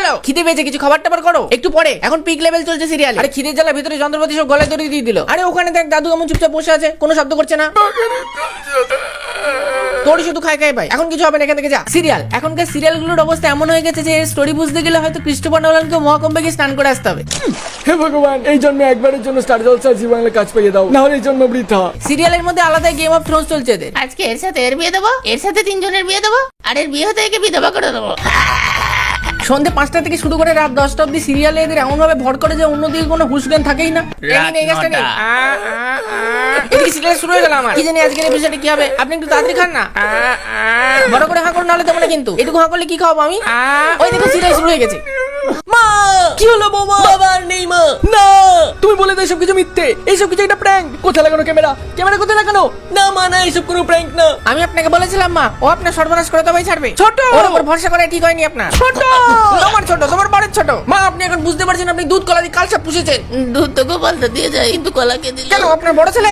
গেল? খিদে পেয়েছে, কিছু খাবার টাবার করো একটু পরে, এখন পিক লেভেল চলছে সিরিয়াল। আরে খিদের জ্বালা ভিতরে যন্ত্রপাতি সব গলায় দড়ি দিয়ে দিল। আরে ওখানে দেখ দাদু কেমন চুপচাপ বসে আছে, কোনো শব্দ করছে না। তোর শুধু খাই খাই ভাই, এখন কিছু হবে না, এখান থেকে যা। সিরিয়াল, এখনকার সিরিয়ালগুলোর অবস্থা এমন হয়ে গেছে যে এর স্টোরি বুঝতে গেলে হয়তো ক্রিস্টোফার নোলানকে মহাকুম্ভে গিয়ে স্নান করে আসতে হবে। হে ভগবান, এই জন্মে একবারের জন্য স্টার জলসা জি বাংলা কাজ পেয়ে দাও, না হলে এই জন্ম বৃথা। সিরিয়ালের মধ্যে আলাদা গেম অফ থ্রোনস চলছে এদের। আজকে এর সাথে এর বিয়ে দেবো, এর সাথে 3 জনের বিয়ে দেবো, আর এর বিয়ে হতে একে বিধবা করে দেবো। সন্ধ্যে 5টা থেকে শুরু করে রাত 10টা অব্দি সিরিয়ালে এদের এমন ভাবে ভর করে যে অন্যদিকে কোনো হুশ জ্ঞান থাকেই না। এদিকে সিরিয়াল শুরু হয়ে গেল আমার, কি জানি আজকের এপিসোডে কি হবে। আপনি একটু তাড়াতাড়ি খান না, বড় করে হাঁ করুন, নাহলে দেবো না কিন্তু। এটুকু হাঁ করলে কি খাওয়াবো আমি? ওই দেখো সিরিয়াল শুরু হয়ে গেছে। মা, কি হলো বৌমা? বাবা আর নেই মা। না, তুমি বলে দাও সব কিছু মিথ্যে, এইসব কিছু একটা প্র্যাঙ্ক। কোথায় লাগানো ক্যামেরা? ক্যামেরা কোথায় লাগানো? না মা, না, এইসব কোনো প্র্যাঙ্ক না। আমি আপনাকে বলেছিলাম মা, ও আপনার সর্বনাশ করে তবেই ছাড়বে। ছোট, ওর উপর ভরসা করে ঠিক হয়নি আপনার। ছোট, তোমার ছোট, তোমার বড় ছোট। মা আপনি এখন বুঝতে পারছেন আপনি দুধ কলা দিয়ে কালসাপ পুষেছেন। দুধ তো গোপাল তো দিয়ে যায়, কিন্তু কলাকে দিল কেন? আপনার বড় ছেলে